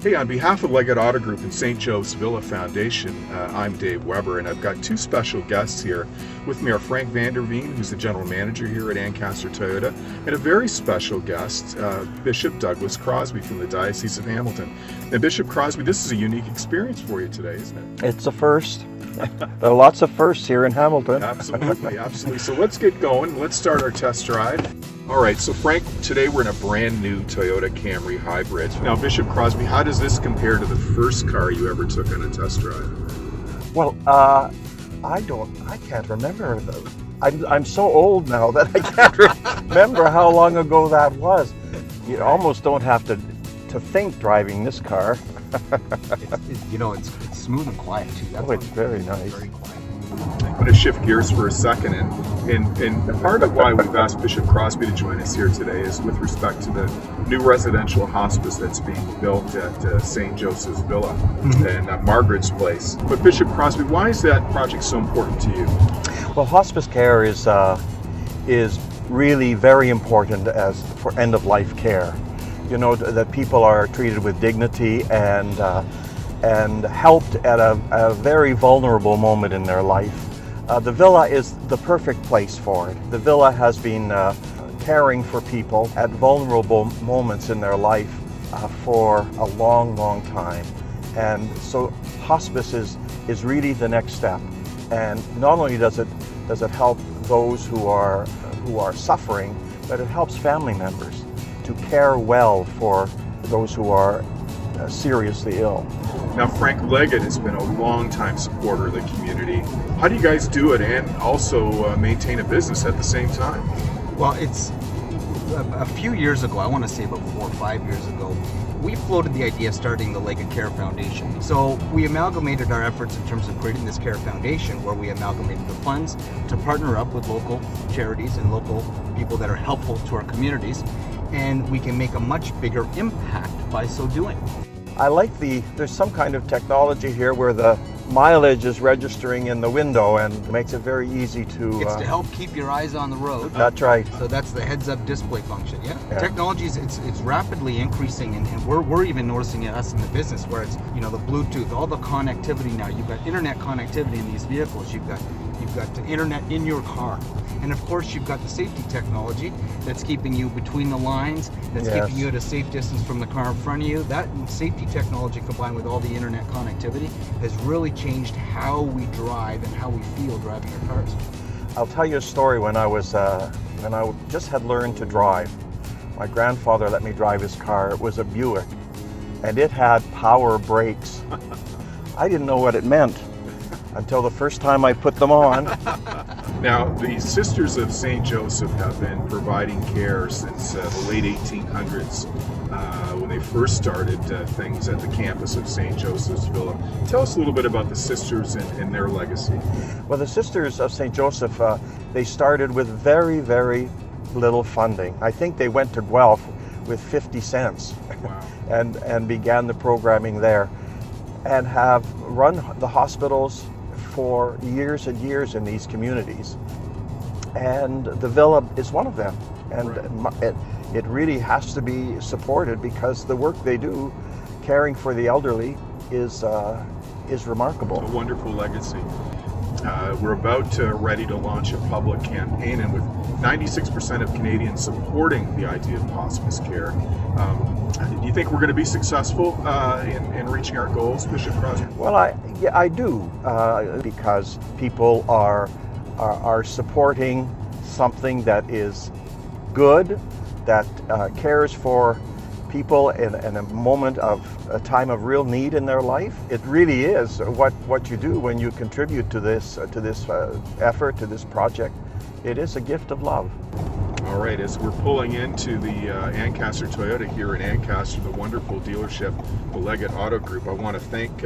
Hey, on behalf of Leggat Auto Group and St. Joe's Villa Foundation, I'm Dave Weber, and I've got two special guests here. With me are Frank Vanderveen, who's the general manager here at Ancaster Toyota, and a very special guest, Bishop Douglas Crosby from the Diocese of Hamilton. And Bishop Crosby, this is a unique experience for you today, isn't it? It's a first. There are lots of firsts here in Hamilton. Absolutely, absolutely. So let's get going. Let's start our test drive. All right, so Frank, today we're in a brand new Toyota Camry hybrid. Now, Bishop Crosby, how does this compare to the first car you ever took on a test drive? Well, I can't remember. I'm so old now that I can't remember how long ago that was. You almost don't have to think driving this car. It's smooth and quiet too. It's very nice. Very quiet. I'm going to shift gears for a second, and part of why we've asked Bishop Crosby to join us here today is with respect to the new residential hospice that's being built at St. Joseph's Villa and Margaret's Place. But Bishop Crosby, why is that project so important to you? Well, hospice care is really very important for end-of-life care. You know, that people are treated with dignity and helped at a very vulnerable moment in their life. The villa is the perfect place for it. The villa has been caring for people at vulnerable moments in their life for a long, long time. And so hospice is really the next step. And not only does it help those who are suffering, but it helps family members to care well for those who are seriously ill. Now, Frank, Leggat has been a long-time supporter of the community. How do you guys do it and also maintain a business at the same time? Well, it's a few years ago, I want to say about 4 or 5 years ago, we floated the idea of starting the Leggat Care Foundation. So we amalgamated our efforts in terms of creating this Care Foundation, where we amalgamated the funds to partner up with local charities and local people that are helpful to our communities, and we can make a much bigger impact by so doing. I like there's some kind of technology here where the mileage is registering in the window and makes it very easy to... It's to help keep your eyes on the road. That's right. So that's the heads-up display function, yeah? Yeah. Technology is it's rapidly increasing, and we're even noticing it, us in the business, where it's, the Bluetooth, all the connectivity now. You've got internet connectivity in these vehicles. You've got the internet in your car. And of course, you've got the safety technology that's keeping you between the lines, that's keeping you at a safe distance from the car in front of you. That safety technology combined with all the internet connectivity has really changed how we drive and how we feel driving our cars. I'll tell you a story. When I just had learned to drive, my grandfather let me drive his car. It was a Buick, and it had power brakes. I didn't know what it meant until the first time I put them on. Now, the Sisters of St. Joseph have been providing care since the late 1800s, when they first started things at the campus of St. Joseph's Villa. Tell us a little bit about the Sisters and their legacy. Well, the Sisters of St. Joseph, they started with very, very little funding. I think they went to Guelph with 50 cents. Wow. and began the programming there, and have run the hospitals for years and years in these communities. And the Villa is one of them. And right. It really has to be supported, because the work they do caring for the elderly is remarkable. A wonderful legacy. We're about ready to launch a public campaign, and with 96% of Canadians supporting the idea of hospice care, do you think we're going to be successful in reaching our goals, Bishop Crosby? Well, I do, because people are supporting something that is good, that cares for people in a moment of a time of real need in their life. It really is what you do when you contribute to this effort, to this project. It is a gift of love. All right, as we're pulling into the Ancaster Toyota here in Ancaster, the wonderful dealership, the Leggat Auto Group, I want to thank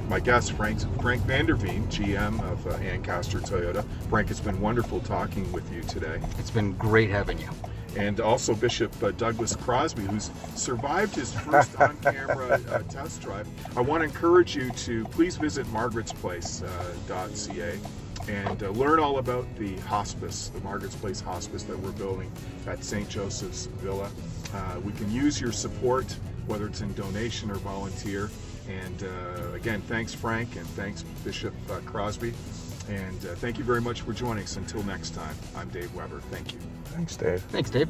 my guest, Frank Vanderveen, GM of Ancaster Toyota. Frank, it's been wonderful talking with you today. It's been great having you. And also Bishop Douglas Crosby, who's survived his first on-camera test drive. I want to encourage you to please visit margaretsplace.ca and learn all about the hospice, the Margaret's Place hospice that we're building at St. Joseph's Villa. We can use your support whether it's in donation or volunteer. And again, thanks Frank, and thanks Bishop Crosby. And thank you very much for joining us. Until next time, I'm Dave Weber. Thank you. Thanks, Dave. Thanks, Dave.